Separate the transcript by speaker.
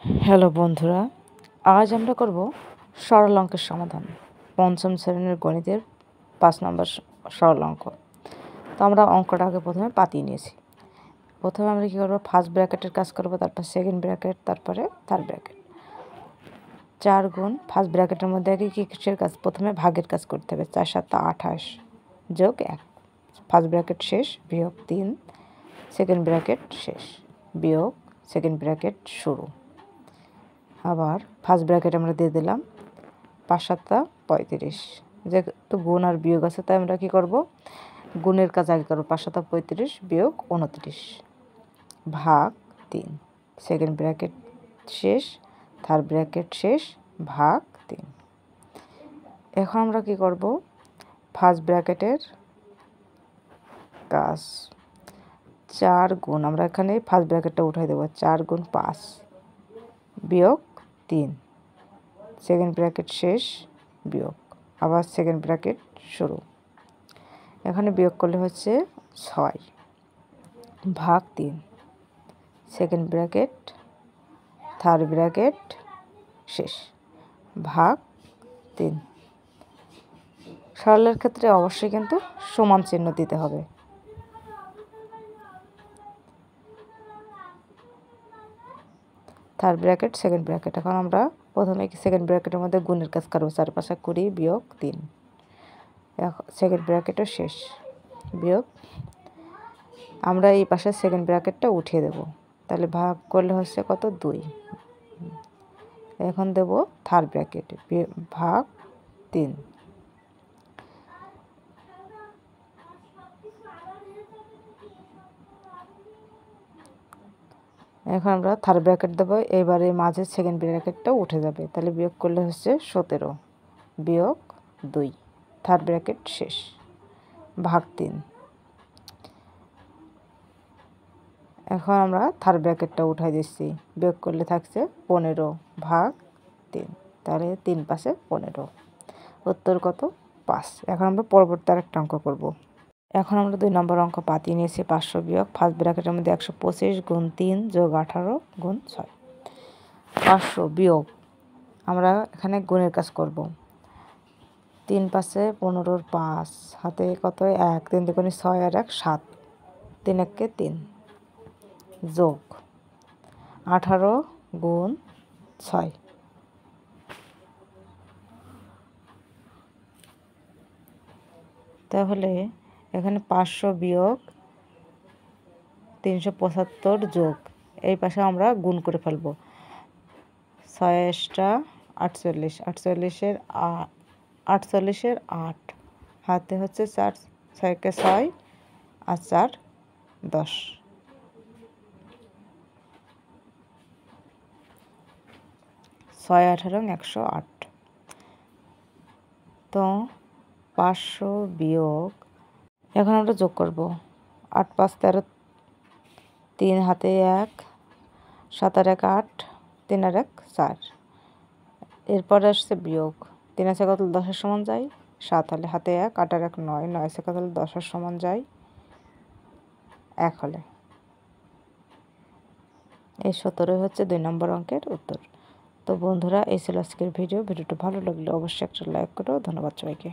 Speaker 1: Hello বন্ধুরা, আজ আমরা করব সরল অঙ্কের সমাধান। পঞ্চম শ্রেণীর গণিতের 5 নম্বর সরল অঙ্ক। তো আমরা অঙ্কটা আগে প্রথমে পাতিয়ে নিয়েছি। প্রথমে আমরা কী করবো, ফার্স্ট ব্র্যাকেটের কাজ করব, তারপর সেকেন্ড ব্র্যাকেট, তারপরে থার্ড ব্র্যাকেট। 4 গুণ ফার্স্ট ব্র্যাকেটের মধ্যে আগে কিসের কাজ, প্রথমে ভাগের কাজ করতে হবে। 4 7 28 যোগ 1, ফার্স্ট ব্র্যাকেট শেষ, বিয়োগ 3, সেকেন্ড ব্র্যাকেট শেষ, বিয়োগ সেকেন্ড ব্র্যাকেট শুরু। আবার ফার্স্ট ব্র্যাকেট আমরা দিয়ে দিলাম 5 7 35, যেহেতু গুণ আর বিয়োগ আছে তাই আমরা কী করব, গুণের কাজ আগে করবো। 5 7 35 বিয়োগ 29 ভাগ 3, সেকেন্ড ব্র্যাকেট শেষ, থার্ড ব্র্যাকেট শেষ, ভাগ 3। এখন আমরা কী করব, ফার্স্ট ব্র্যাকেটের কাজ 4 গুণ, আমরা এখানে ফার্স্ট ব্র্যাকেটটা উঠাই দেবো। 4 গুণ 5 বিয়োগ 3, সেকেন্ড ব্র্যাকেট শেষ, বিয়োগ আবার সেকেন্ড ব্র্যাকেট শুরু। এখানে বিয়োগ করলে হচ্ছে 6 ভাগ 3, সেকেন্ড ব্র্যাকেট, থার্ড ব্র্যাকেট শেষ, ভাগ 3। সরলের ক্ষেত্রে অবশ্যই কিন্তু সমান চিহ্ন দিতে হবে। Third bracket, second bracket. এখন আমরা প্রথমে সেকেন্ড ব্র্যাকেটের মধ্যে গুণের কাজ করবো। 4 5 20 বিয়োগ 3, সেকেন্ড ব্র্যাকেটও শেষ, বিয়োগ আমরা এই পাশে সেকেন্ড ব্র্যাকেটটা উঠিয়ে দেব, তাহলে ভাগ করলে হচ্ছে কত, 2। এখন দেব থার্ড ব্র্যাকেট, ভাগ 3। এখন আমরা থার্ড ব্র্যাকেট দেবো, এবারে মাঝে সেকেন্ড ব্র্যাকেটটাও উঠে যাবে, তাহলে বিয়োগ করলে হচ্ছে 17 বিয়োগ 2, থার্ড ব্র্যাকেট শেষ, ভাগ 3। এখন আমরা থার্ড ব্র্যাকেটটা উঠাই দিচ্ছি, বিয়োগ করলে থাকছে 15 ভাগ 3, তাহলে 3 5 15, উত্তর কত, 5। এখন আমরা পরবর্তী আরেকটা অঙ্ক করব। এখন আমরা 2 নম্বর অঙ্ক পাতিয়ে নিয়েছি। 500 বিয়োগ ফার্স্ট ব্র্যাকেটের মধ্যে 125 গুণ 3 যোগ 18 গুণ 6। 500 বিয়োগ, আমরা এখানে গুণের কাজ করব। 3 5 15, 5 হাতে কত, 1, 3 দুগুণে 6 আর 1 7, 3 1 3 যোগ 18 গুণ 6। তাহলে এখানে 500 বিয়োগ 375 যোগ, এই পাশে আমরা গুণ করে ফেলব। 6 48, 48 48 8, হাতে হচ্ছে 4, 6 কে 6 আর 4 10, 6 18 108। তো 500 বিয়োগ, এখন আমরা যোগ করব। 8 5 13, 3 হাতে 1, 7 আর 1 8, 3 আর 1 4। এরপরে আসছে বিয়োগ। 3 আছে কত, 10-এর সমান যায় 7, হলে হাতে 1, 8 আর 1 9, 9 আছে কত, 10-এর সমান যায় 1 হলে। এই 17 হচ্ছে 2 নম্বর অঙ্কের উত্তর। তো বন্ধুরা, এই ছিল আজকের ভিডিওটা ভালো লাগলে অবশ্যই একটা লাইক করো। ধন্যবাদ সবাইকে।